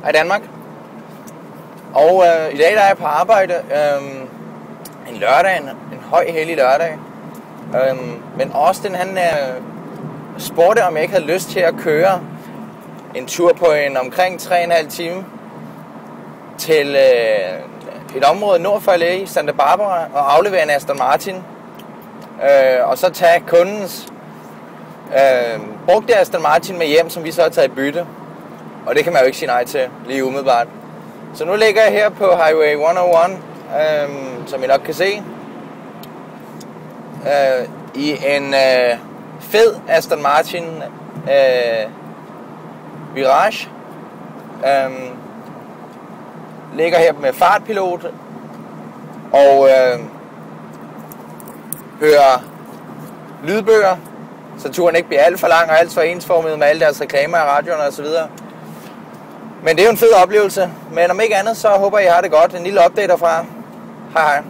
i Danmark. Og i dag der er jeg på arbejde en lørdag, en høj hellig lørdag. Men Austin han spurgte, om jeg ikke havde lyst til at køre en tur på en omkring 3,5 time til et område nord for LA, Santa Barbara, og aflevere en Aston Martin. Og så tage kundens brugte Aston Martin med hjem, som vi så har taget i bytte. Og det kan man jo ikke sige nej til, lige umiddelbart. Så nu ligger jeg her på Highway 101, som I nok kan se, i en fed Aston Martin Virage. Ligger her med fartpilot og hører lydbøger, så turen ikke bliver alt for lang og alt for ensformet med alle deres reklamer i radioerne og så videre. Men det er jo en fed oplevelse. Men om ikke andet, så håber jeg, I har det godt. En lille update derfra. Hej hej.